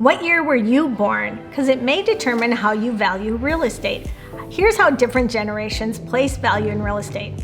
What year were you born? Because it may determine how you value real estate. Here's how different generations place value in real estate.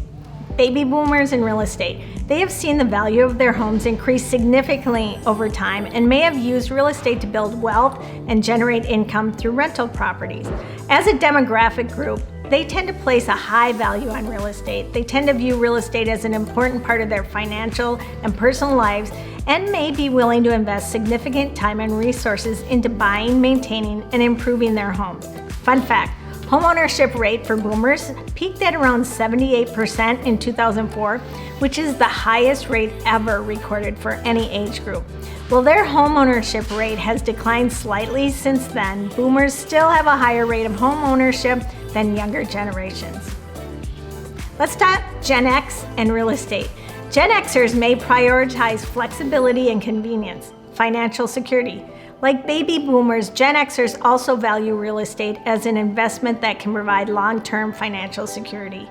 Baby boomers in real estate. They have seen the value of their homes increase significantly over time and may have used real estate to build wealth and generate income through rental properties. As a demographic group, they tend to place a high value on real estate. They tend to view real estate as an important part of their financial and personal lives and may be willing to invest significant time and resources into buying, maintaining, and improving their homes. Fun fact, homeownership rate for boomers peaked at around 78% in 2004, which is the highest rate ever recorded for any age group. While their homeownership rate has declined slightly since then, boomers still have a higher rate of homeownership than younger generations. Let's talk Gen X and real estate. Gen Xers may prioritize flexibility and convenience, financial security. Like baby boomers, Gen Xers also value real estate as an investment that can provide long-term financial security.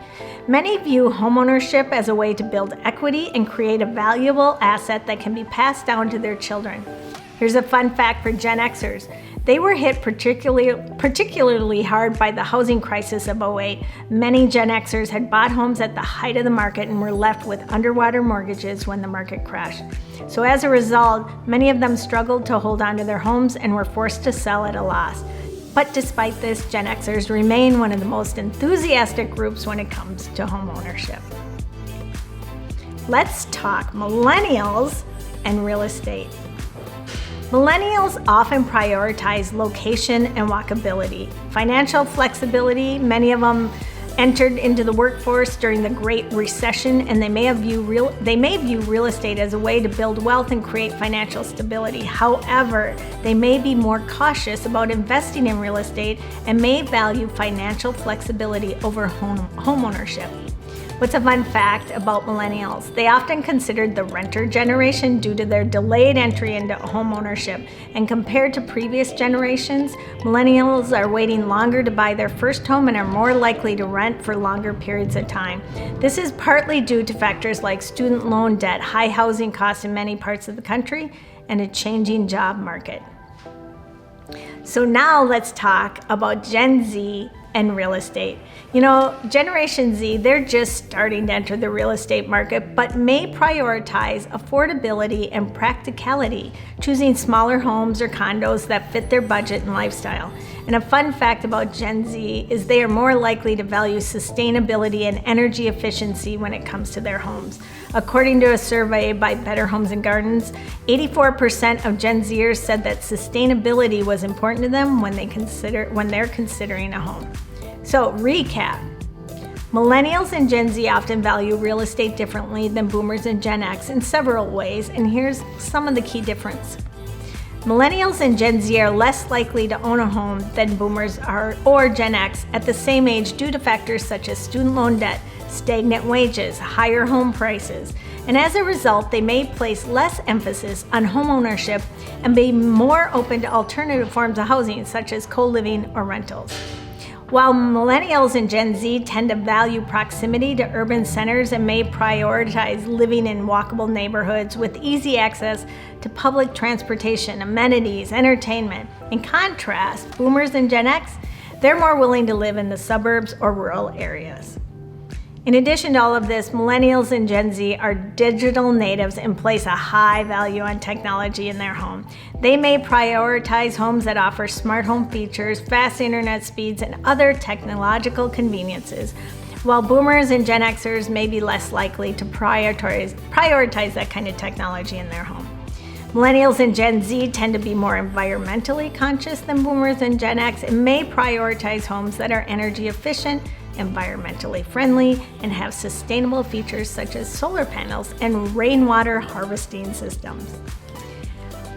Many view homeownership as a way to build equity and create a valuable asset that can be passed down to their children. Here's a fun fact for Gen Xers. They were hit particularly hard by the housing crisis of '08. Many Gen Xers had bought homes at the height of the market and were left with underwater mortgages when the market crashed. So as a result, many of them struggled to hold on to their homes and were forced to sell at a loss. But despite this, Gen Xers remain one of the most enthusiastic groups when it comes to home ownership. Let's talk millennials and real estate. Millennials often prioritize location and walkability. Financial flexibility, many of them entered into the workforce during the Great Recession, and they may view real estate as a way to build wealth and create financial stability. However, they may be more cautious about investing in real estate and may value financial flexibility over home ownership. What's a fun fact about millennials? They often considered the renter generation due to their delayed entry into home ownership. And compared to previous generations, millennials are waiting longer to buy their first home and are more likely to rent for longer periods of time. This is partly due to factors like student loan debt, high housing costs in many parts of the country, and a changing job market. So now let's talk about Gen Z and real estate. You know, Generation Z, they're just starting to enter the real estate market, but may prioritize affordability and practicality, choosing smaller homes or condos that fit their budget and lifestyle. And a fun fact about Gen Z is they are more likely to value sustainability and energy efficiency when it comes to their homes. According to a survey by Better Homes and Gardens, 84% of Gen Zers said that sustainability was important to them when they're considering a home. So recap, millennials and Gen Z often value real estate differently than boomers and Gen X in several ways, and here's some of the key difference. Millennials and Gen Z are less likely to own a home than boomers are or Gen X at the same age due to factors such as student loan debt, stagnant wages, higher home prices, and as a result, they may place less emphasis on home ownership and be more open to alternative forms of housing such as co-living or rentals. While millennials and Gen Z tend to value proximity to urban centers and may prioritize living in walkable neighborhoods with easy access to public transportation, amenities, entertainment. In contrast, boomers and Gen X, they're more willing to live in the suburbs or rural areas. In addition to all of this, millennials and Gen Z are digital natives and place a high value on technology in their home. They may prioritize homes that offer smart home features, fast internet speeds, and other technological conveniences, while boomers and Gen Xers may be less likely to prioritize that kind of technology in their home. Millennials and Gen Z tend to be more environmentally conscious than boomers and Gen X and may prioritize homes that are energy efficient, environmentally friendly, and have sustainable features such as solar panels and rainwater harvesting systems.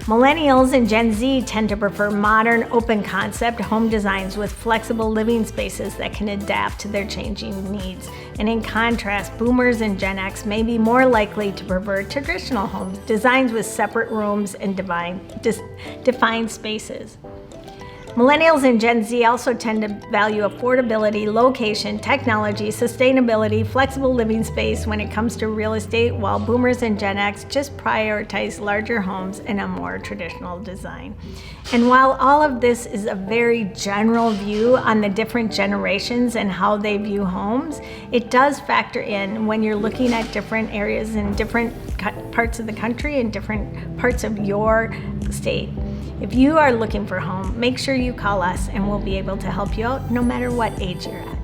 Millennials and Gen Z tend to prefer modern, open-concept home designs with flexible living spaces that can adapt to their changing needs. And in contrast, boomers and Gen X may be more likely to prefer traditional homes, designs with separate rooms and defined spaces. Millennials and Gen Z also tend to value affordability, location, technology, sustainability, flexible living space when it comes to real estate, while Boomers and Gen X just prioritize larger homes and a more traditional design. And while all of this is a very general view on the different generations and how they view homes, it does factor in when you're looking at different areas in different parts of the country and different parts of your state. If you are looking for a home, make sure you call us and we'll be able to help you out no matter what age you're at.